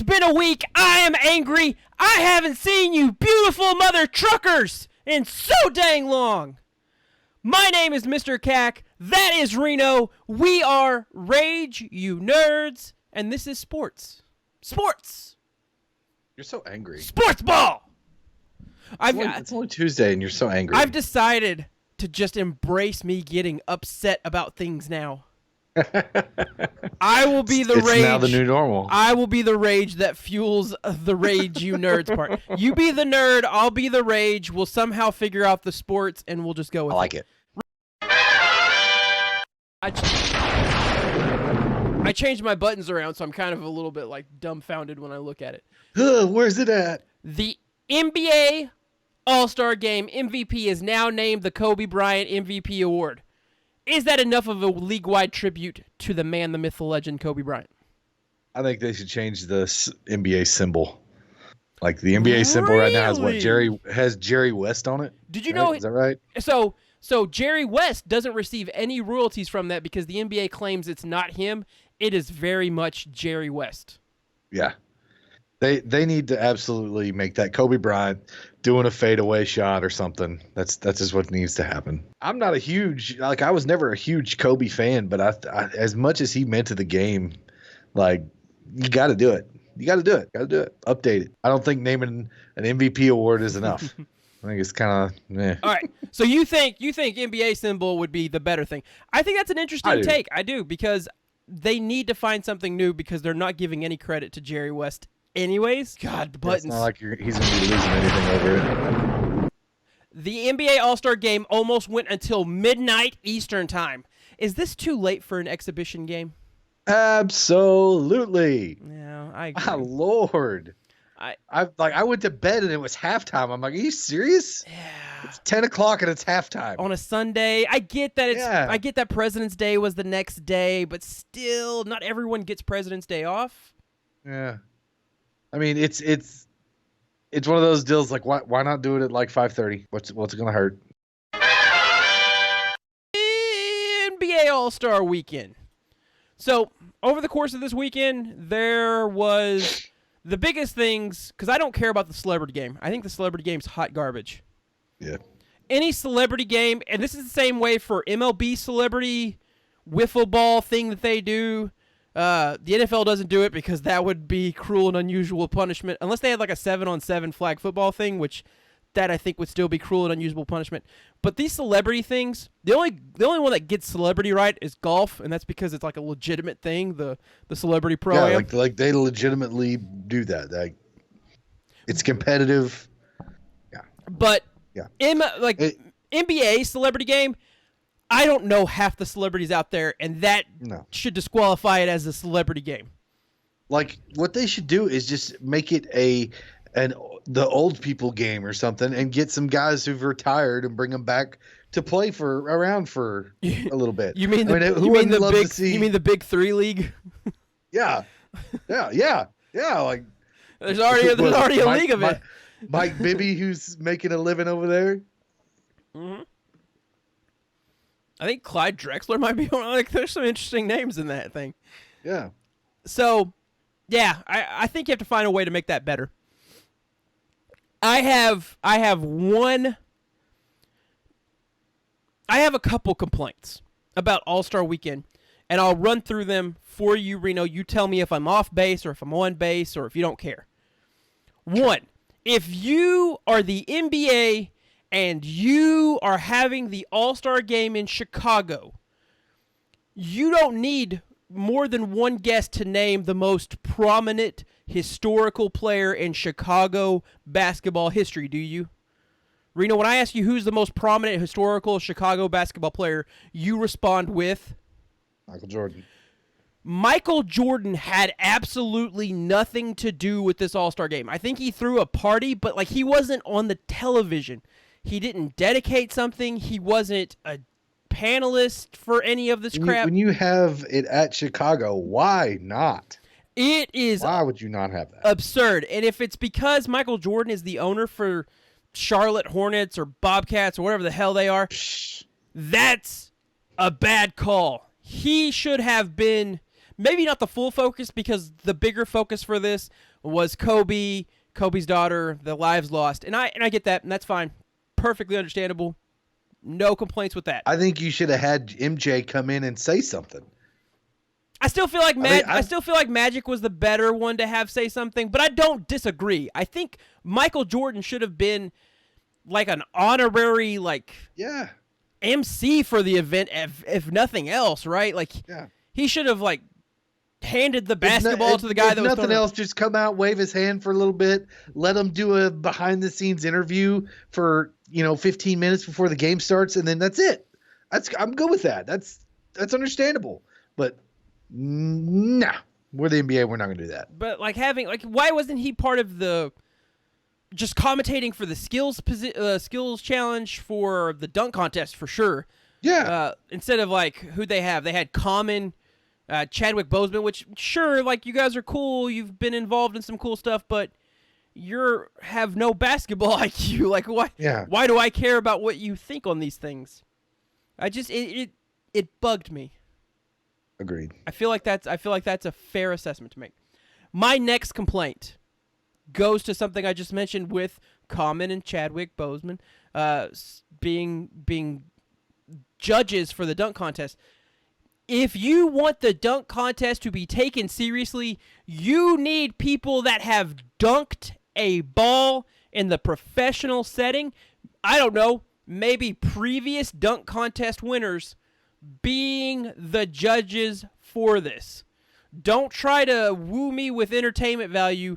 been a week. I am angry. I haven't seen you beautiful mother truckers in so dang long. My name is Mr. Cack. That is Reno. We are Rage, you nerds. And this is sports. Sports. You're so angry. Sports ball. It's only Tuesday and you're so angry. I've decided to just embrace me getting upset about things now. I will be the rage. It's now the new normal. I will be the rage that fuels the Rage You Nerds part. You be the nerd, I'll be the rage. We'll somehow figure out the sports and we'll just go with it. I like it. I changed my buttons around, so I'm kind of a little bit like dumbfounded when I look at it. Where's it at? The NBA All-Star Game MVP is now named the Kobe Bryant MVP Award. Is that enough of a league-wide tribute to the man, the myth, the legend, Kobe Bryant? I think they should change the NBA symbol. Like the NBA symbol right now has Jerry West on it. Did you know? Is that right? So Jerry West doesn't receive any royalties from that because the NBA claims it's not him. It is very much Jerry West. Yeah. They need to absolutely make that Kobe Bryant doing a fadeaway shot or something. That's just what needs to happen. I'm not I was never a huge Kobe fan, but I as much as he meant to the game, like you got to do it. You got to do it. Got to do it. Update it. I don't think naming an MVP award is enough. I think it's kind of meh. All right. So you think NBA symbol would be the better thing? I think that's an interesting take. I do, because they need to find something new because they're not giving any credit to Jerry West anyways. God, the buttons. It's not like he's going to be losing anything over it. The NBA All-Star Game almost went until midnight Eastern time. Is this too late for an exhibition game? Absolutely. Yeah, I agree. My Lord. I went to bed and it was halftime. I'm like, are you serious? Yeah. It's 10 o'clock and it's halftime. On a Sunday. I get that I get that President's Day was the next day, but still, not everyone gets President's Day off. Yeah. I mean, it's one of those deals like why not do it at like 5:30? What's it gonna hurt? NBA All-Star Weekend. So over the course of this weekend, there was the biggest things, because I don't care about the celebrity game. I think the celebrity game's hot garbage. Yeah. Any celebrity game, and this is the same way for MLB celebrity wiffle ball thing that they do. The NFL doesn't do it because that would be cruel and unusual punishment, unless they had like a 7-on-7 flag football thing, which that I think would still be cruel and unusual punishment. But these celebrity things, the only one that gets celebrity right is golf, and that's because it's like a legitimate thing, the celebrity pro. Yeah, like they legitimately do that. Like it's competitive. Yeah. But NBA celebrity game, I don't know half the celebrities out there, and that should disqualify it as a celebrity game. Like what they should do is just make it the old people game or something, and get some guys who've retired and bring them back to play around for a little bit. You mean the Big Three League? Yeah. Like there's already a league of it. Mike Bibby, who's making a living over there. Mm-hmm. I think Clyde Drexler might be one. Like, there's some interesting names in that thing. Yeah. So, yeah, I think you have to find a way to make that better. I have a couple complaints about All-Star Weekend, and I'll run through them for you, Reno. You tell me if I'm off base or if I'm on base or if you don't care. One, if you are the NBA and you are having the All-Star Game in Chicago, you don't need more than one guest to name the most prominent historical player in Chicago basketball history, do you? Reno, when I ask you who's the most prominent historical Chicago basketball player, you respond with? Michael Jordan. Michael Jordan had absolutely nothing to do with this All-Star Game. I think he threw a party, but like he wasn't on the television. He didn't dedicate something. He wasn't a panelist for any of this crap. When you have it at Chicago, why not? It is. Why would you not have that? Absurd. And if it's because Michael Jordan is the owner for Charlotte Hornets or Bobcats or whatever the hell they are, that's a bad call. He should have been maybe not the full focus, because the bigger focus for this was Kobe, Kobe's daughter, the lives lost. And I get that, and that's fine. Perfectly understandable. No complaints with that. I think you should have had MJ come in and say something. I still feel like I still feel like Magic was the better one to have say something, but I don't disagree. I think Michael Jordan should have been like an honorary MC for the event, if nothing else, right? Like he should have like handed the basketball to the guy that was nothing else. Just come out, wave his hand for a little bit, let him do a behind the scenes interview for 15 minutes before the game starts, and then that's it. I'm good with that. That's understandable, but. Nah, we're the NBA. We're not gonna do that. But why wasn't he part of the just commentating for the skills challenge for the dunk contest for sure? Yeah. Instead of like who they had Common, Chadwick Boseman, which sure, like you guys are cool. You've been involved in some cool stuff, but have no basketball IQ. Like why? Yeah. Why do I care about what you think on these things? It bugged me. Agreed. I feel like that's a fair assessment to make. My next complaint goes to something I just mentioned with Common and Chadwick Boseman being judges for the dunk contest. If you want the dunk contest to be taken seriously, you need people that have dunked a ball in the professional setting. I don't know, maybe previous dunk contest winners being the judges for this. Don't try to woo me with entertainment value.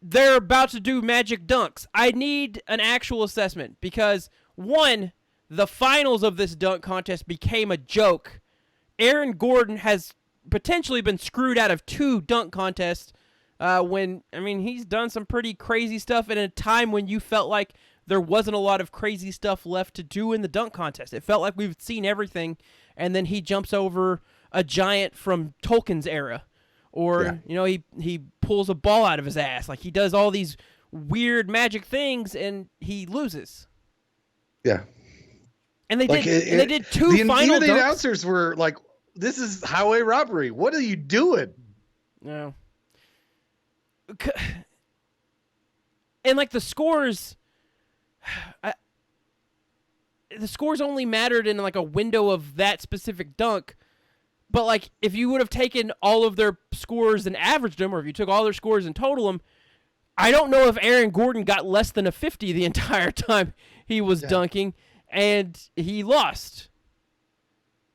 They're about to do magic dunks. I need an actual assessment because, one, the finals of this dunk contest became a joke. Aaron Gordon has potentially been screwed out of 2 dunk contests he's done some pretty crazy stuff in a time when you felt like there wasn't a lot of crazy stuff left to do in the dunk contest. It felt like we've seen everything, and then he jumps over a giant from Tolkien's era. Or, he pulls a ball out of his ass. Like, he does all these weird magic things, and he loses. Yeah. And they did 2 final dunks. The announcers were like, this is highway robbery. What are you doing? No. And, like, the scores... the scores only mattered in like a window of that specific dunk, but like if you would have taken all of their scores and averaged them, or if you took all their scores and totaled them, I don't know if Aaron Gordon got less than a 50 the entire time he was dunking, and he lost.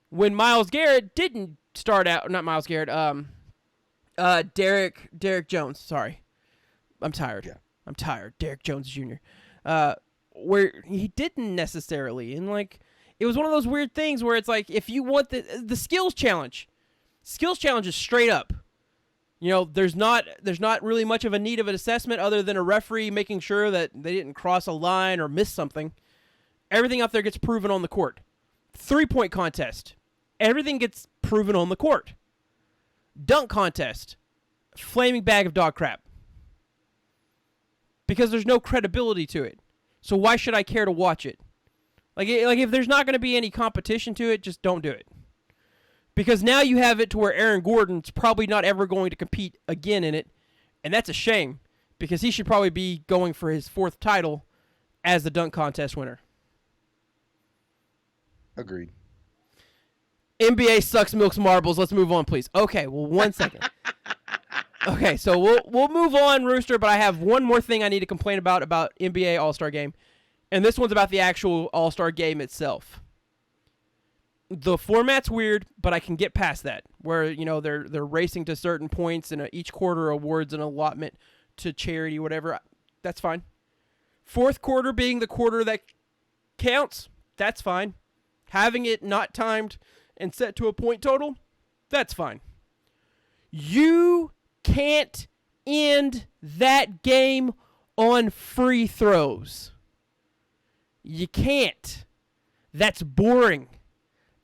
When Myles Garrett didn't start out, not Myles Garrett, Derek Jones. Sorry, I'm tired. Yeah. I'm tired. Derek Jones Jr. Where he didn't necessarily, and like it was one of those weird things where it's like if you want the skills challenge is straight up. There's not really much of a need of an assessment other than a referee making sure that they didn't cross a line or miss something. Everything out there gets proven on the court. 3-point contest, everything gets proven on the court. Dunk contest, flaming bag of dog crap. Because there's no credibility to it. So why should I care to watch it? Like if there's not going to be any competition to it, just don't do it. Because now you have it to where Aaron Gordon's probably not ever going to compete again in it, and that's a shame because he should probably be going for his 4th title as the dunk contest winner. Agreed. NBA sucks, milks marbles. Let's move on, please. Okay, well, 1 second. Okay, so we'll move on, Rooster, but I have one more thing I need to complain about NBA All-Star Game, and this one's about the actual All-Star Game itself. The format's weird, but I can get past that, where they're racing to certain points, and each quarter awards an allotment to charity, whatever. That's fine. 4th quarter being the quarter that counts, that's fine. Having it not timed and set to a point total, that's fine. You can't end that game on free throws. You can't. That's boring.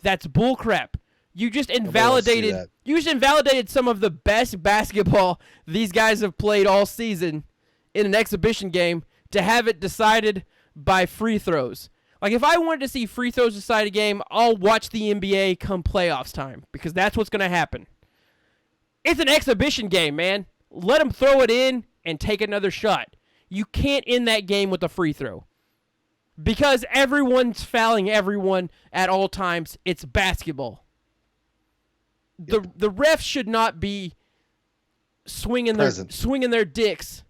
That's bullcrap. You just invalidated some of the best basketball these guys have played all season in an exhibition game to have it decided by free throws. Like, if I wanted to see free throws decide a game, I'll watch the NBA come playoffs time because that's what's going to happen. It's an exhibition game, man. let him throw it in and take another shot. You can't end that game with a free throw. Because everyone's fouling everyone at all times. It's basketball. The refs should not be swinging their dicks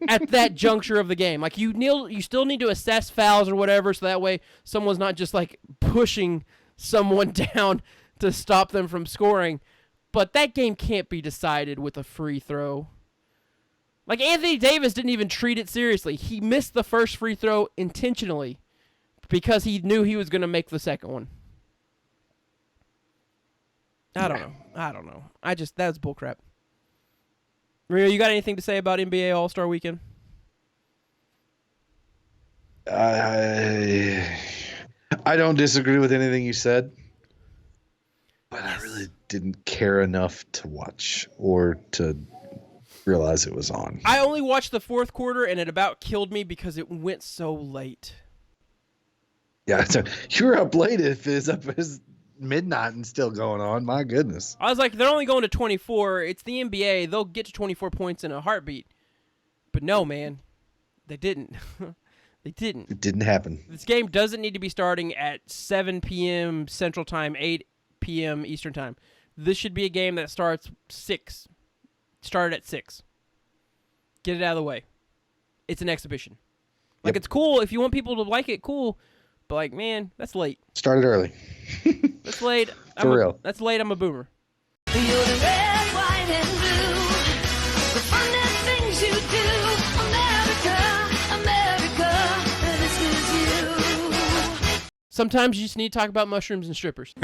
at that juncture of the game. Like you still need to assess fouls or whatever, so that way someone's not just like pushing someone down to stop them from scoring. But that game can't be decided with a free throw. Like, Anthony Davis didn't even treat it seriously. He missed the first free throw intentionally because he knew he was going to make the second one. I don't know. That was bullcrap. Rio, you got anything to say about NBA All-Star Weekend? I don't disagree with anything you said, but I really didn't care enough to watch or to realize it was on. I only watched the fourth quarter, and it about killed me because it went so late. Yeah, so you were up late if it's up as midnight and still going on. My goodness. I was like, they're only going to 24. It's the NBA. They'll get to 24 points in a heartbeat. But no, man. They didn't. They didn't. It didn't happen. This game doesn't need to be starting at 7 p.m. Central Time, 8 p.m. Eastern Time. This should be a game that starts 6. Start at 6. Get it out of the way. It's an exhibition. Like, It's cool. If you want people to like it, cool. But, like, man, that's late. Started early. That's late. For real. That's late. I'm a boomer. You're the red, white, and blue. The funnest things you do. America, this is you. Sometimes you just need to talk about mushrooms and strippers.